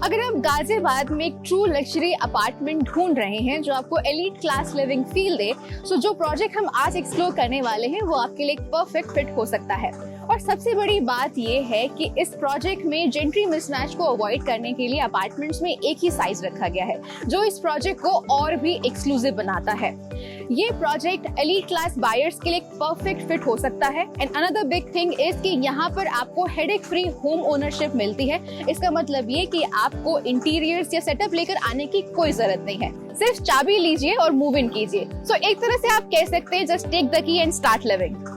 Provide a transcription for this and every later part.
अगर आप गाजियाबाद में एक ट्रू लग्जरी अपार्टमेंट ढूंढ रहे हैं जो आपको एलीट क्लास लिविंग फील दे, तो जो प्रोजेक्ट हम आज एक्सप्लोर करने वाले हैं वो आपके लिए एक परफेक्ट फिट हो सकता है। और सबसे बड़ी बात ये है कि इस प्रोजेक्ट में जेंट्री मिसमैच को अवॉइड करने के लिए अपार्टमेंट्स में एक ही साइज रखा गया है, जो इस प्रोजेक्ट को और भी एक्सक्लूसिव बनाता है। ये प्रोजेक्ट एलीट क्लास बायर्स के लिए परफेक्ट फिट हो सकता है। And another big thing is कि यहाँ पर आपको हेडेक फ्री होम ओनरशिप मिलती है। इसका मतलब ये कि आपको इंटीरियर्स या सेटअप लेकर आने की कोई जरूरत नहीं है, सिर्फ चाबी लीजिए और मूव इन कीजिए। सो एक तरह से आप कह सकते हैं just take the key and start living.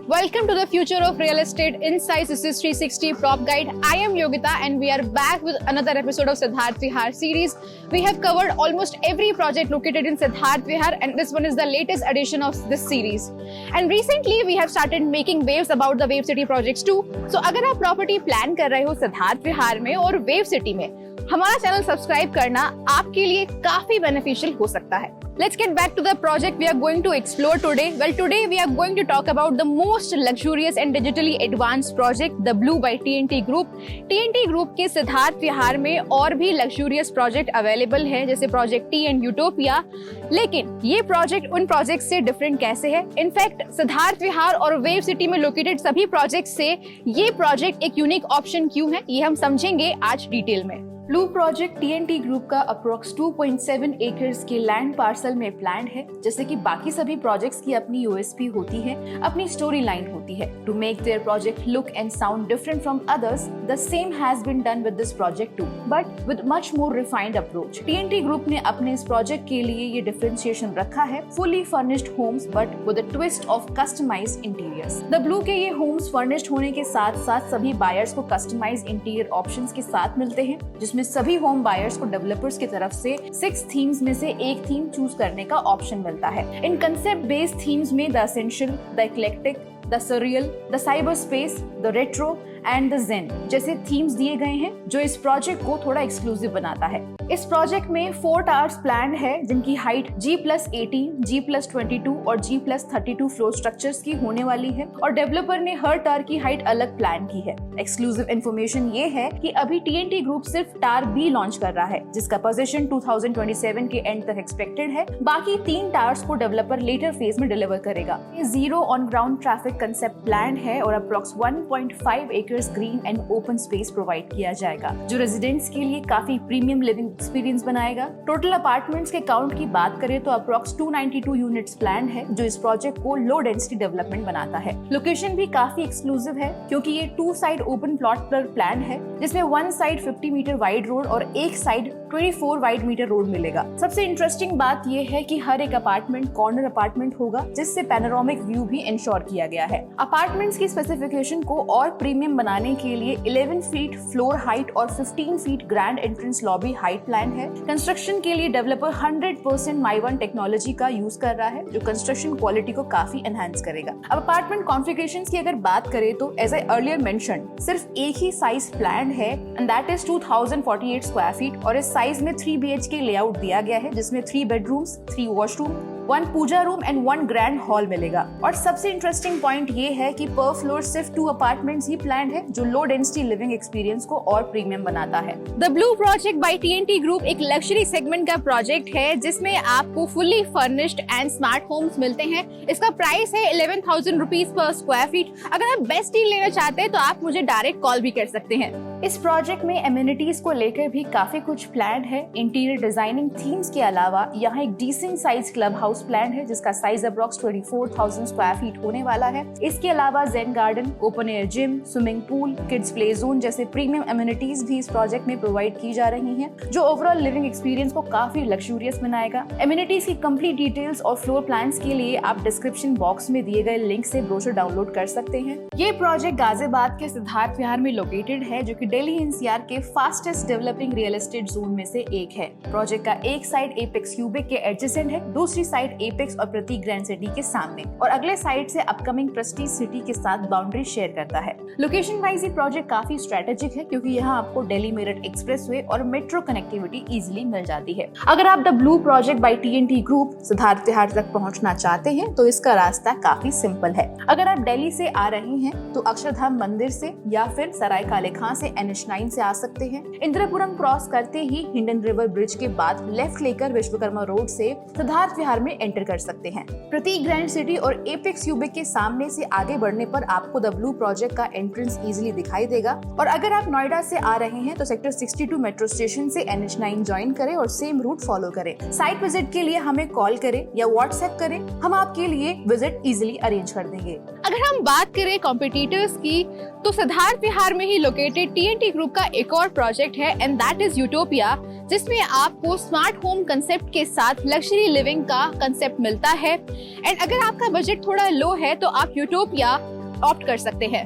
Welcome to the future of real estate insights. This is 360 Prop Guide. I am Yogita and we are back with another episode of Siddharth Vihar series. We have covered almost every project located in Siddharth Vihar and this one is the latest edition of this series. And recently we have started making waves about the Wave City projects too. So अगर आप property plan कर रहे हो सिद्धार्थ विहार में और wave city में, हमारा channel subscribe करना आपके लिए काफी बेनिफिशियल हो सकता है। Let's get back to the project we are going to explore today. Well, today we are going to talk about the most luxurious and digitally advanced project, the Blue by TNT Group. TNT Group के सिद्धार्थ विहार में और भी luxurious project available है, जैसे project T and utopia. लेकिन ये project उन project से डिफरेंट कैसे है? इनफैक्ट सिद्धार्थ विहार और वेव सिटी में लोकेटेड सभी प्रोजेक्ट से ये प्रोजेक्ट एक यूनिक ऑप्शन क्यों है, ये हम समझेंगे आज डिटेल में। ब्लू प्रोजेक्ट टीएनटी ग्रुप का अप्रोक्स 2.7 एकर्स के लैंड पार्सल में प्लान है। जैसे कि बाकी सभी प्रोजेक्ट्स की अपनी यूएसपी होती है, अपनी स्टोरी लाइन होती है। To make their project look and sound different from others, the same has been done with this project too, but with much more refined approach. TNT group ने अपने इस प्रोजेक्ट के लिए ये डिफरेंशिएशन रखा है, fully furnished homes but with a twist of customised interiors. The blue के ये होम्स फर्निश्ड होने के साथ साथ सभी बायर्स को कस्टमाइज्ड इंटीरियर ऑप्शंस के साथ मिलते हैं, जिसमें सभी होम बायर्स को डेवलपर्स की तरफ से 6 थीम्स में से एक थीम चूज करने का ऑप्शन मिलता है। इन कंसेप्ट बेस्ड थीम्स में the essential, the eclectic, the surreal, the cyber space, the retro and the zen जैसे थीम्स दिए गए हैं, जो इस प्रोजेक्ट को थोड़ा एक्सक्लूसिव बनाता है। इस प्रोजेक्ट में 4 टावर्स प्लान है, जिनकी हाइट G+18, G+22 और G+32 फ्लोर स्ट्रक्चर्स की होने वाली है और डेवलपर ने हर टावर की हाइट अलग प्लान की है। एक्सक्लूसिव इन्फॉर्मेशन ये है कि अभी टीएनटी ग्रुप सिर्फ टावर बी लॉन्च कर रहा है, जिसका पोजीशन 2027 के एंड तक एक्सपेक्टेड है। बाकी 3 टावर्स को डेवलपर लेटर फेज में डिलीवर करेगा। ये 0 on ground traffic concept plan है और approx 1.5 acres green and open space provide किया जाएगा, जो रेजिडेंट्स के लिए काफी प्रीमियम लिविंग एक्सपीरियंस बनाएगा। टोटल अपार्टमेंट्स के काउंट की बात करें तो अप्रोक्स 292 यूनिट्स प्लान है, जो इस प्रोजेक्ट को लो डेंसिटी डेवलपमेंट बनाता है। लोकेशन भी काफी एक्सक्लूसिव है, क्योंकि ये 2 साइड ओपन प्लॉट पर प्लान है, जिसमें 1 साइड 50 मीटर वाइड रोड और एक साइड 24 वाइड मीटर रोड मिलेगा। सबसे इंटरेस्टिंग बात यह है कि हर एक अपार्टमेंट कॉर्नर अपार्टमेंट होगा, जिससे पैनोरामिक व्यू भी इंश्योर किया गया है। अपार्टमेंट्स की स्पेसिफिकेशन को और प्रीमियम बनाने के लिए 11 फीट फ्लोर हाइट और 15 feet grand entrance lobby height plan है। कंस्ट्रक्शन के लिए डेवलपर 100% माई1 टेक्नोलॉजी का यूज कर रहा है, जो कंस्ट्रक्शन क्वालिटी को काफी एनहांस करेगा। अब अपार्टमेंट कॉन्फ़िगरेशंस की अगर बात करें तो एज आई अर्लियर मेंशन, सिर्फ एक ही साइज प्लान है and that is 2048 square feet और इस साइज में 3 BHK लेआउट दिया गया है, जिसमें 3 bedrooms, 3 washroom, 1 puja room and 1 grand hall मिलेगा। और सबसे इंटरेस्टिंग पॉइंट ये है कि पर फ्लोर सिर्फ 2 अपार्टमेंट्स ही प्लान है, जो लो डेंसिटी लिविंग एक्सपीरियंस को और प्रीमियम बनाता है। The blue project bye TNT group एक लग्जरी सेगमेंट का प्रोजेक्ट है, जिसमें आपको fully furnished and smart homes मिलते हैं। इसका प्राइस है 11,000 रुपीज पर स्क्वायर फीट। अगर आप बेस्ट डील लेना चाहते हैं तो आप मुझे डायरेक्ट कॉल भी कर सकते हैं। इस प्रोजेक्ट में एमिनिटीज को लेकर भी काफी कुछ प्लान है। इंटीरियर डिजाइनिंग थीम्स के अलावा यहाँ एक decent size club house plan है, जिसका साइज अप्रॉक्स 24,000 स्क्वायर फीट होने वाला है। इसके अलावा zen garden, open air gym, swimming pool, kids play zone जैसे प्रीमियम एमिनिटीज भी इस प्रोजेक्ट में प्रोवाइड की जा रही हैं, जो ओवरऑल लिविंग एक्सपीरियंस को काफी लग्जूरियस बनाएगा। एमिनिटीज की कंप्लीट डिटेल्स और फ्लोर प्लान्स के लिए आप डिस्क्रिप्शन बॉक्स में दिए गए लिंक से ब्रोशर डाउनलोड कर सकते हैं। ये प्रोजेक्ट गाजियाबाद के सिद्धार्थ विहार में लोकेटेड है, जो कि दिल्ली एनसीआर के fastest developing real estate zone में से एक है। प्रोजेक्ट का एक साइड एपेक्स क्यूबिक के एडजेसेंट है, दूसरी साइड साइट एपेक्स और प्रतीक ग्रैंड सिटी के सामने और अगले साइड से अपकमिंग प्रेस्टीज सिटी के साथ बाउंड्री शेयर करता है। लोकेशन वाइज ये प्रोजेक्ट काफी स्ट्रेटेजिक है क्योंकि यहाँ आपको दिल्ली मेरठ एक्सप्रेसवे और मेट्रो कनेक्टिविटी इजीली मिल जाती है। अगर आप the blue project by TNT group Siddharth Vihar तक पहुँचना चाहते हैं तो इसका रास्ता काफी सिंपल है। अगर आप दिल्ली से आ रहे हैं तो अक्षरधाम मंदिर से या फिर सराय काले खां से NH9 से आ सकते हैं। इंदिरापुरम क्रॉस करते ही हिंडन रिवर ब्रिज के बाद लेफ्ट लेकर विश्वकर्मा रोड से सिद्धार्थ विहार में एंटर कर सकते हैं। प्रतीक ग्रैंड सिटी और एपेक्स क्यूबिक के सामने से आगे बढ़ने पर आपको द ब्लू प्रोजेक्ट का एंट्रेंस इजीली दिखाई देगा। और अगर आप नोएडा से आ रहे हैं तो सेक्टर 62 मेट्रो स्टेशन से NH9 ज्वाइन करें और सेम रूट फॉलो करें। साइट विजिट के लिए हमें कॉल करें या व्हाट्सएप करें, हम आपके लिए विजिट इजीली अरेंज कर देंगे। अगर हम बात करें कॉम्पिटिटर्स की तो सिद्धार्थ विहार में ही लोकेटेड TNT ग्रुप का एक और प्रोजेक्ट है एंड दैट इज यूटोपिया, जिसमें आपको स्मार्ट होम कंसेप्ट के साथ लग्जरी लिविंग का कंसेप्ट मिलता है। एंड अगर आपका बजट थोड़ा लो है तो आप यूटोपिया ऑप्ट कर सकते हैं।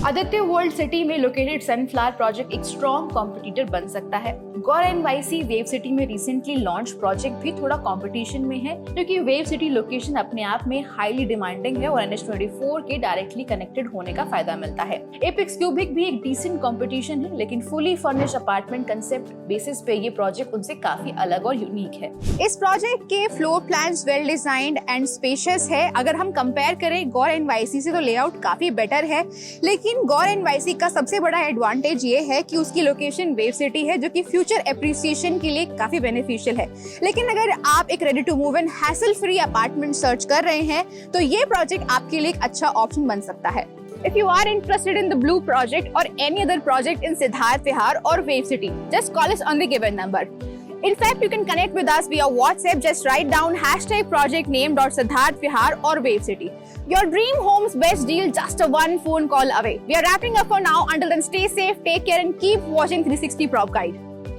आदित्य वर्ल्ड सिटी में लोकेटेड सनफ्लावर प्रोजेक्ट एक स्ट्रॉन्ग कॉम्पिटिटर बन सकता है। गौर NYC वेव सिटी में रिसेंटली लॉन्च प्रोजेक्ट भी थोड़ा कंपटीशन में है क्योंकि वेव सिटी लोकेशन अपने आप में हाईली डिमांडिंग है और NH24 के डायरेक्टली कनेक्टेड होने का फायदा मिलता है। एपेक्स क्यूबिक भी एक डिसेंट कंपटीशन है लेकिन fully furnished apartment concept basis पे ये प्रोजेक्ट उनसे काफी अलग और यूनिक है। इस प्रोजेक्ट के floor plans well designed and spacious है। अगर हम कंपेयर करें गौर NYC से तो लेआउट काफी बेटर है, लेकिन गौर NYC का सबसे बड़ा एडवांटेज ये है कि उसकी लोकेशन वेव सिटी है जो कि फ्यूचर एप्रिसिएशन के लिए काफी बेनिफिशियल है। लेकिन अगर आप एक ready to move in hassle free apartment search कर रहे हैं तो ये प्रोजेक्ट आपके लिए एक अच्छा ऑप्शन बन सकता है। If you are interested in the Blue project or any other project in Siddharth Vihar or Wave City, just call us on the given number. In fact, you can connect with us via WhatsApp. Just write down #projectname.siddharthvihar or Wave City. Your dream home's best deal, just a one phone call away. We are wrapping up for now. Until then, stay safe, take care, and keep watching 360 Prop Guide.